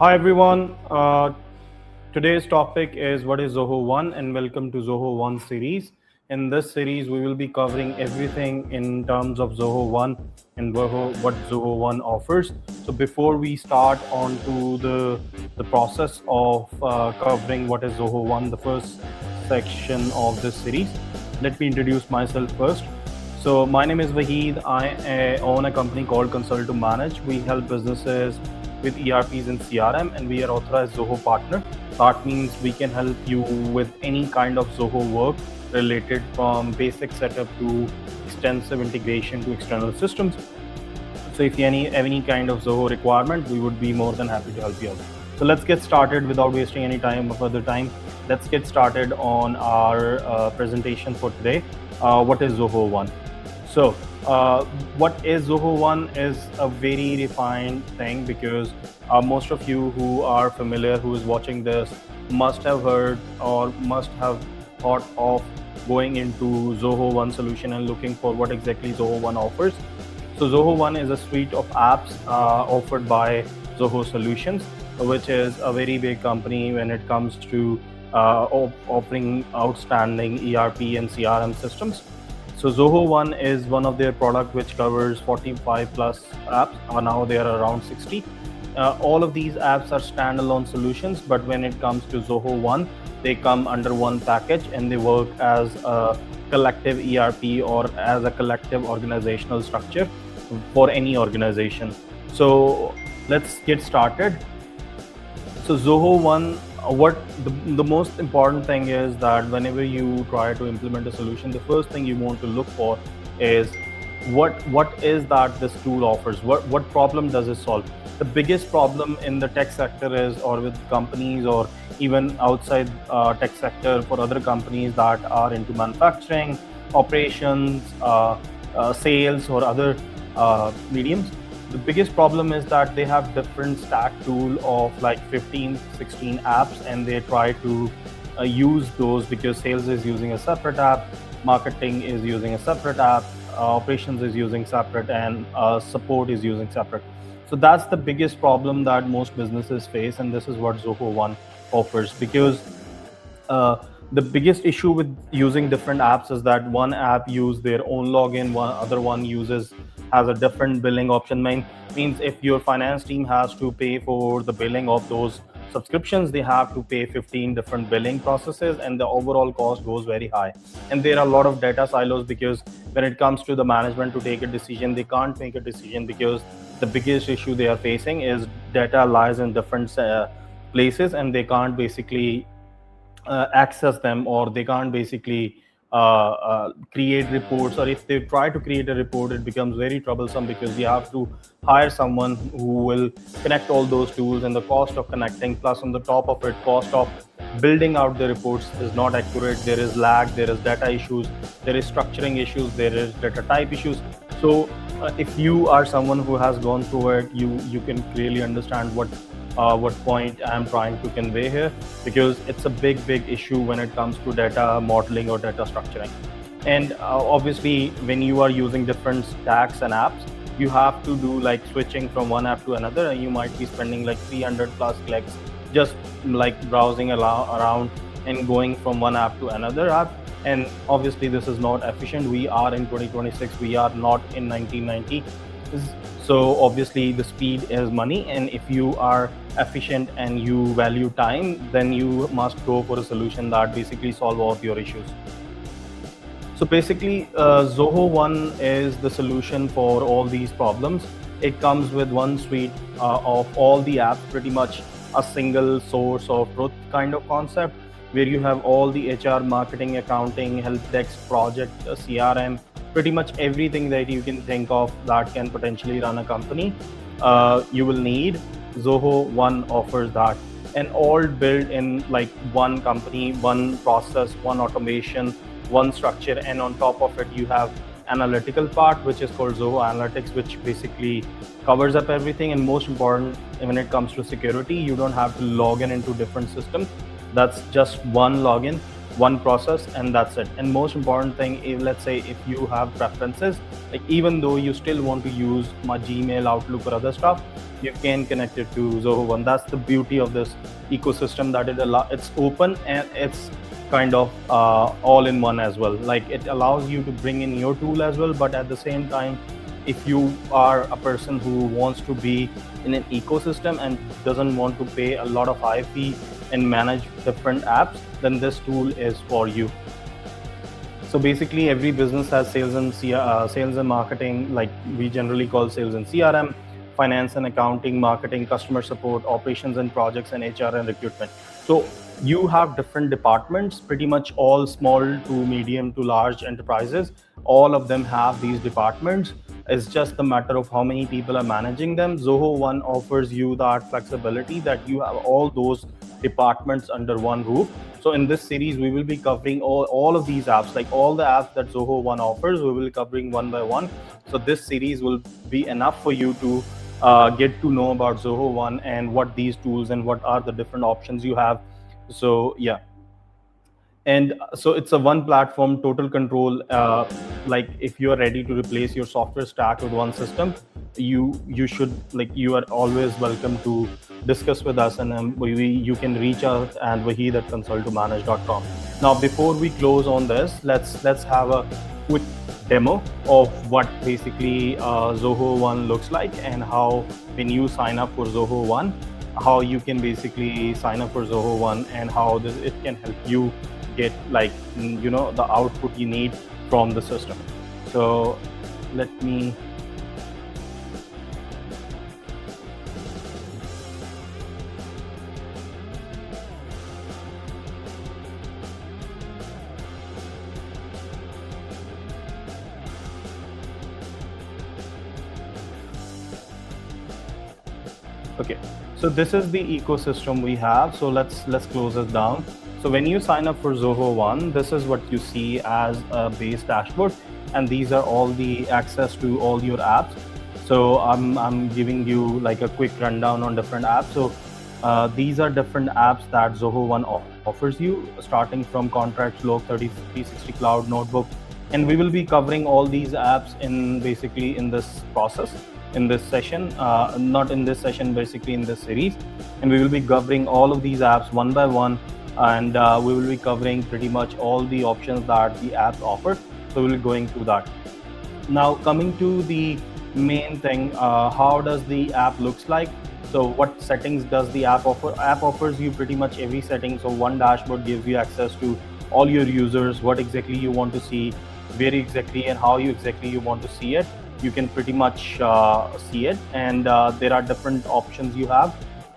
Hi everyone. Today's topic is what is Zoho One, and welcome to Zoho One series. In this series, we will be covering everything in terms of Zoho One and what Zoho One offers. So before we start on to the process of covering what is Zoho One, the first section of this series, let me introduce myself first. So my name is Waheed. I own a company called Consult to Manage. We help businesses with ERPs and CRM, and we are authorized Zoho partner. That means we can help you with any kind of Zoho work related from basic setup to extensive integration to external systems. So if you any kind of Zoho requirement, we would be more than happy to help you out. So let's get started without wasting any time or further time. Let's get started on our presentation for today. What is Zoho One? So what is Zoho One is a very refined thing, because most of you who are familiar, who is watching this, must have heard or must have thought of going into Zoho One solution and looking for what exactly Zoho One offers. So Zoho One is a suite of apps offered by Zoho Solutions, which is a very big company when it comes to offering outstanding ERP and CRM systems. So Zoho One is one of their product which covers 45 plus apps. Now they are around 60. All of these apps are standalone solutions, but when it comes to Zoho One, they come under one package and they work as a collective ERP or as a collective organizational structure for any organization. So let's get started. So Zoho One, what the most important thing is that whenever you try to implement a solution, the first thing you want to look for is what is that this tool offers, what problem does it solve. The biggest problem in the tech sector is, or with companies or even outside tech sector for other companies that are into manufacturing, operations, sales or other mediums, the biggest problem is that they have different stack tool of like 15, 16 apps, and they try to use those because sales is using a separate app, marketing is using a separate app, operations is using separate, and support is using separate. So that's the biggest problem that most businesses face, and this is what Zoho One offers. Because the biggest issue with using different apps is that one app use their own login, one other one has a different billing option. Means if your finance team has to pay for the billing of those subscriptions, they have to pay 15 different billing processes, and the overall cost goes very high. And there are a lot of data silos, because when it comes to the management to take a decision, they can't make a decision because the biggest issue they are facing is data lies in different places, and they can't basically access them, or they can't basically create reports. Or if they try to create a report, it becomes very troublesome, because you have to hire someone who will connect all those tools, and the cost of connecting, plus on the top of it, cost of building out the reports is not accurate. There is lag, there is data issues, there is structuring issues, there is data type issues. So if you are someone who has gone through it, you can clearly understand what point I'm trying to convey here, because it's a big issue when it comes to data modeling or data structuring. And obviously, when you are using different stacks and apps, you have to do like switching from one app to another, and you might be spending like 300 plus clicks just like browsing around and going from one app to another app. And obviously this is not efficient. We are in 2026, we are not in 1990. So obviously the speed is money, and if you are efficient and you value time, then you must go for a solution that basically solve all of your issues. So basically Zoho One is the solution for all these problems. It comes with one suite of all the apps, pretty much a single source of truth kind of concept, where you have all the HR, marketing, accounting, help desk, project, CRM, pretty much everything that you can think of that can potentially run a company. You will need. Zoho One offers that, and all built in like one company, one process, one automation, one structure. And on top of it, you have analytical part, which is called Zoho Analytics, which basically covers up everything. And most important, when it comes to security, you don't have to log in into different systems. That's just one login. one process, and that's it. And most important thing is, let's say if you have preferences, like even though you still want to use my Gmail, Outlook, or other stuff, you can connect it to Zoho One. That's the beauty of this ecosystem, that it's open and it's kind of all in one as well. Like it allows you to bring in your tool as well, but at the same time, if you are a person who wants to be in an ecosystem and doesn't want to pay a lot of high fee and manage different apps, then this tool is for you. So basically every business has sales and marketing, like we generally call sales and CRM, finance and accounting, marketing, customer support, operations and projects, and HR and recruitment. So you have different departments, pretty much all small to medium to large enterprises. All of them have these departments. It's just a matter of how many people are managing them. Zoho One offers you that flexibility that you have all those departments under one roof. So in this series, we will be covering all of these apps, like all the apps that Zoho One offers, we will be covering one by one. So this series will be enough for you to get to know about Zoho One and what these tools and what are the different options you have. So yeah. And so it's a one platform, total control. Like if you are ready to replace your software stack with one system, you should, like, you are always welcome to discuss with us, and you can reach out at waheed@consultmanage.com. Now, before we close on this, let's have a quick demo of what basically Zoho One looks like, and how when you sign up for Zoho One, how you can basically sign up for Zoho One, and how it can help you get, like, the output you need from the system. So let me okay, so this is the ecosystem we have. So let's close this down. So when you sign up for Zoho One, this is what you see as a base dashboard, and these are all the access to all your apps. So I'm giving you like a quick rundown on different apps. So these are different apps that Zoho One offers you, starting from Contracts, Log 360 Cloud, Notebook, and we will be covering all these apps in basically in this process, in this session, not in this session, basically in this series, and we will be covering all of these apps one by one. And we will be covering pretty much all the options that the apps offer. So we'll be going through that. Now, coming to the main thing, how does the app looks like? So what settings does the app offer? App offers you pretty much every setting. So one dashboard gives you access to all your users, what exactly you want to see, where exactly and how exactly you want to see it. You can pretty much see it, and there are different options you have.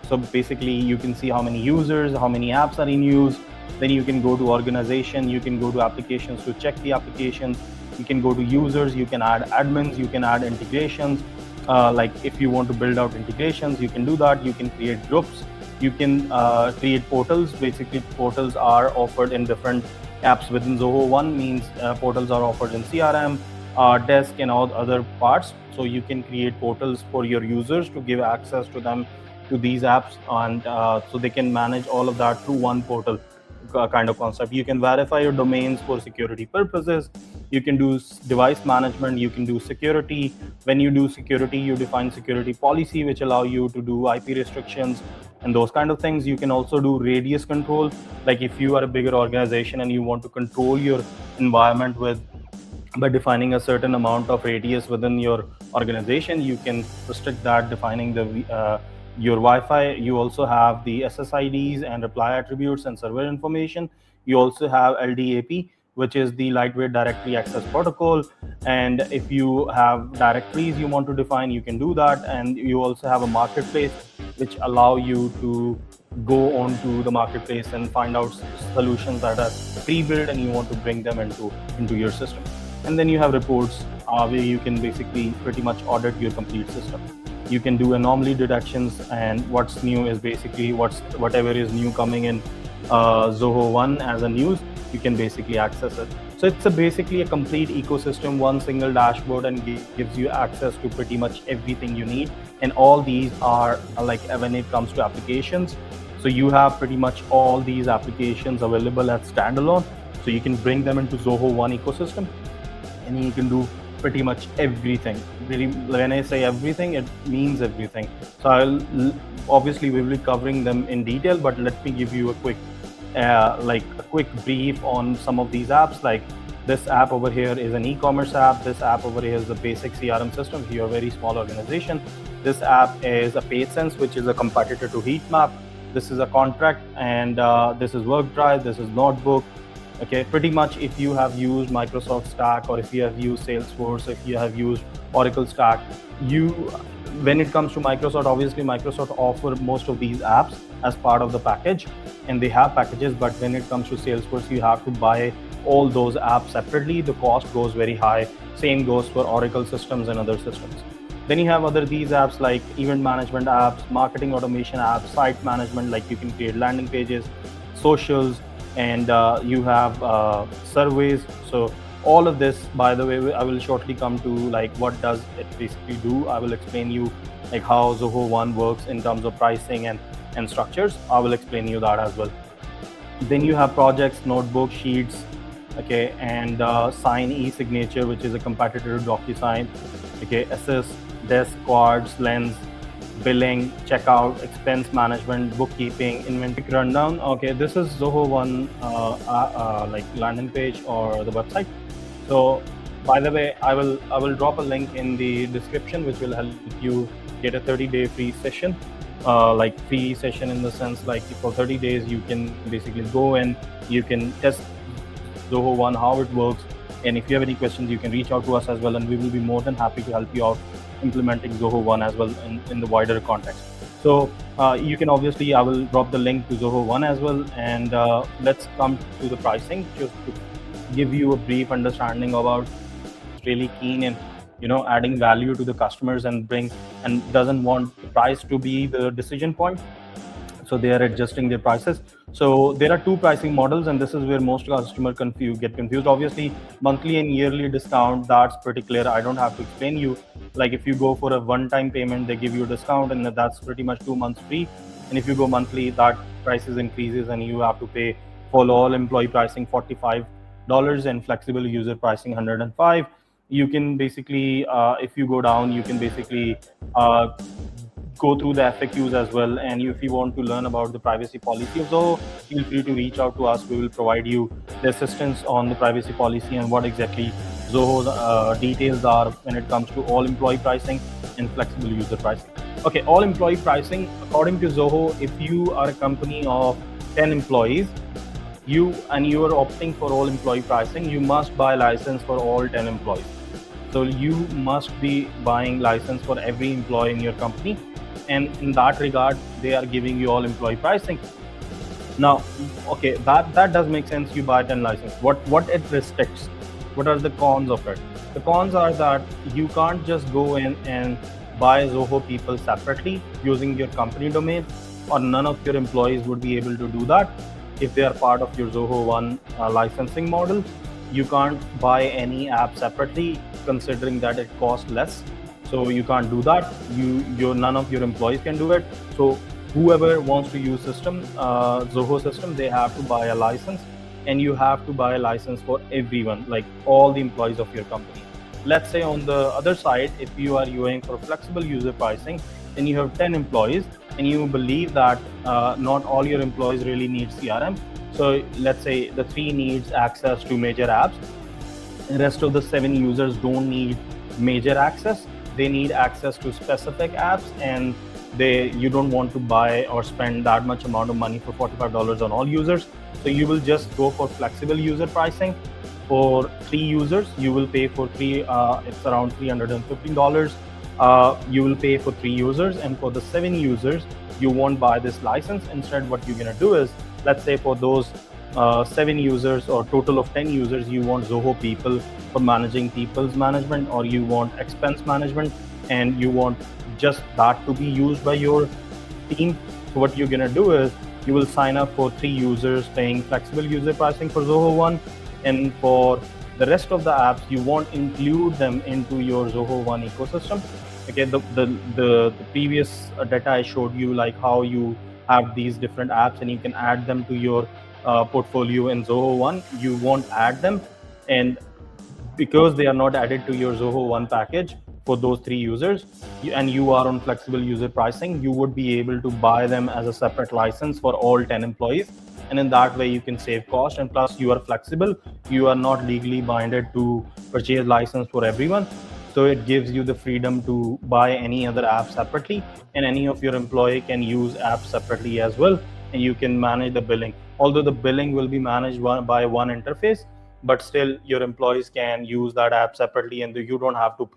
So basically you can see how many users, how many apps are in use. Then you can go to organization, you can go to applications to check the applications. You can go to users, you can add admins, you can add integrations. Like if you want to build out integrations, you can do that. You can create groups, you can create portals. Basically portals are offered in different apps within Zoho One, means portals are offered in CRM, desk, and all other parts. So you can create portals for your users to give access to them, to these apps, and so they can manage all of that through one portal kind of concept. You can verify your domains for security purposes. You can do device management, you can do security. When you do security, you define security policy, which allow you to do IP restrictions and those kind of things. You can also do radius control, like if you are a bigger organization and you want to control your environment by defining a certain amount of radius within your organization, you can restrict that, defining your Wi-Fi. You also have the SSIDs and reply attributes and server information. You also have LDAP, which is the lightweight directory access protocol. And if you have directories you want to define, you can do that. And you also have a marketplace, which allow you to go onto the marketplace and find out solutions that are pre-built and you want to bring them into your system. And then you have reports where you can basically pretty much audit your complete system. You can do anomaly detections, and what's new is basically whatever is new coming in Zoho One as a news, you can basically access it. So it's basically a complete ecosystem, one single dashboard, and gives you access to pretty much everything you need. And all these are like, when it comes to applications, So you have pretty much all these applications available as standalone. So you can bring them into Zoho One ecosystem, and you can do pretty much everything. When I say everything, it means everything. So obviously we will be covering them in detail, but let me give you a quick brief on some of these apps. Like this app over here is an e-commerce app. This app over here is the basic CRM system. If you're a very small organization, this app is a PageSense, which is a competitor to Heatmap. This is a contract, and this is WorkDrive. This is Notebook. Okay, pretty much if you have used Microsoft Stack, or if you have used Salesforce, if you have used Oracle Stack, when it comes to Microsoft, obviously Microsoft offer most of these apps as part of the package, and they have packages. But when it comes to Salesforce, you have to buy all those apps separately. The cost goes very high. Same goes for Oracle systems and other systems. Then you have these apps like event management apps, marketing automation apps, site management, like you can create landing pages, socials, and you have surveys. So all of this, by the way, I will shortly come to like what does it basically do. I will explain you like how Zoho One works in terms of pricing and structures. I will explain you that as well. Then you have projects, notebook, sheets, okay, and Sign e-signature, which is a competitor to DocuSign. Okay, Assist, Desk, Cards, Lens, billing, checkout, expense management, bookkeeping, inventory rundown. Okay, this is Zoho One like landing page or the website. So by the way, I will drop a link in the description, which will help you get a 30-day free session. Like free session in the sense like for 30 days you can basically go and you can test Zoho One, how it works. And if you have any questions, you can reach out to us as well, and we will be more than happy to help you out implementing Zoho One as well in the wider context. So you can obviously, I will drop the link to Zoho One as well. And let's come to the pricing, just to give you a brief understanding about really keen and adding value to the customers and doesn't want the price to be the decision point. So they are adjusting their prices. So there are two pricing models, and this is where most customers get confused. Obviously, monthly and yearly discount, that's pretty clear. I don't have to explain you. Like if you go for a one-time payment, they give you a discount, and that's pretty much 2 months free. And if you go monthly, that prices increases, and you have to pay for all employee pricing $45 and flexible user pricing $105. You can basically, if you go down, you can basically go through the FAQs as well. And if you want to learn about the privacy policy of Zoho, feel free to reach out to us. We will provide you the assistance on the privacy policy and what exactly Zoho's details are when it comes to all employee pricing and flexible user pricing. Okay, all employee pricing, according to Zoho, if you are a company of 10 employees, you are opting for all employee pricing, you must buy a license for all 10 employees. So you must be buying license for every employee in your company. And in that regard, they are giving you all employee pricing. Now, okay, that does make sense. You buy 10 license. What it restricts? What are the cons of it? The cons are that you can't just go in and buy Zoho people separately using your company domain, or none of your employees would be able to do that if they are part of your Zoho One licensing model. You can't buy any app separately, considering that it costs less. So you can't do that. None of your employees can do it. So whoever wants to use Zoho system, they have to buy a license, and you have to buy a license for everyone, like all the employees of your company. Let's say on the other side, if you are using for flexible user pricing, then you have 10 employees, and you believe that not all your employees really need CRM. So let's say the 3 needs access to major apps. The rest of the 7 users don't need major access. They need access to specific apps, and you don't want to buy or spend that much amount of money for $45 on all users. So you will just go for flexible user pricing. For 3 users, you will pay for it's around $315. You will pay for 3 users, and for the 7 users, you won't buy this license. Instead, what you're gonna do is, let's say for those 7 users or total of 10 users, you want Zoho people for managing people's management, or you want expense management, and you want just that to be used by your team. So what you're gonna do is, you will sign up for 3 users paying flexible user pricing for Zoho One, and for the rest of the apps, you won't include them into your Zoho One ecosystem. Okay, the previous data I showed you, like how you have these different apps and you can add them to your portfolio in Zoho One. You won't add them, and because they are not added to your Zoho One package for those 3 users, and you are on flexible user pricing, you would be able to buy them as a separate license for all 10 employees. And in that way, you can save cost. And plus, you are flexible. You are not legally binded to purchase license for everyone. So it gives you the freedom to buy any other app separately, and any of your employee can use apps separately as well. And you can manage the billing. Although the billing will be managed by one interface, but still your employees can use that app separately, and you don't have to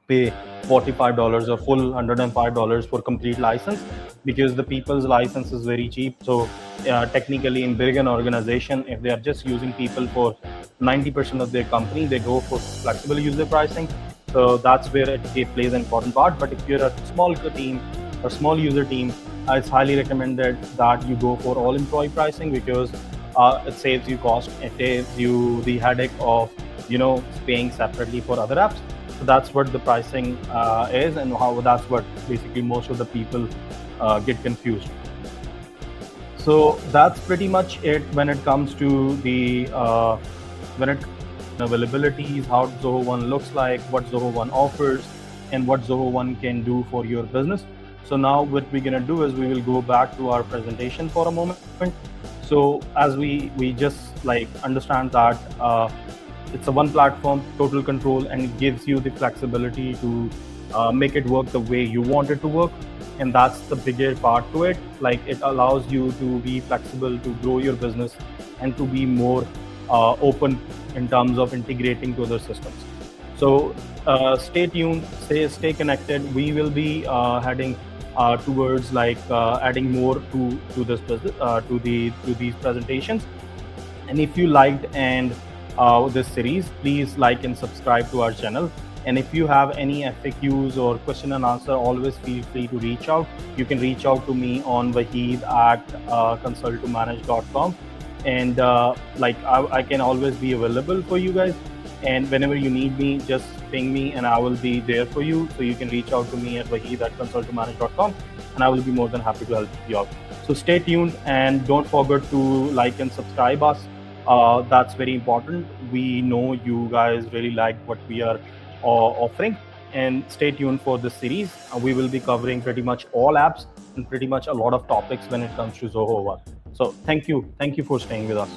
pay $45 or full $105 for complete license, because the people's license is very cheap. So technically in big an organization, if they are just using people for 90% of their company, they go for flexible user pricing. So that's where it plays an important part. But if you're a small team or small user team, it's highly recommended that you go for all employee pricing, because it saves you cost. It saves you the headache of paying separately for other apps. So that's what the pricing is, and how that's what basically most of the people get confused. So that's pretty much it when it comes to the availabilities, how Zoho One looks like, what Zoho One offers, and what Zoho One can do for your business. So now what we're gonna do is we will go back to our presentation for a moment. So as we just understand that it's a one platform, total control, and it gives you the flexibility to make it work the way you want it to work. And that's the bigger part to it. It allows you to be flexible, to grow your business, and to be more open in terms of integrating to other systems. So stay tuned, stay connected. We will be heading towards adding more to this business, to these presentations. And if you liked this series, please like and subscribe to our channel. And if you have any FAQs or question and answer, always feel free to reach out. You can reach out to me on Waheed at CONSULTATION, and I can always be available for you guys. And whenever you need me, just ping me and I will be there for you. So you can reach out to me at Waheed at CONSULTATION, and I will be more than happy to help you out. So stay tuned, and don't forget to like and subscribe us. That's very important. We know you guys really like what we are offering, and stay tuned for this series. We will be covering pretty much all apps and pretty much a lot of topics when it comes to Zoho One. So thank you for staying with us.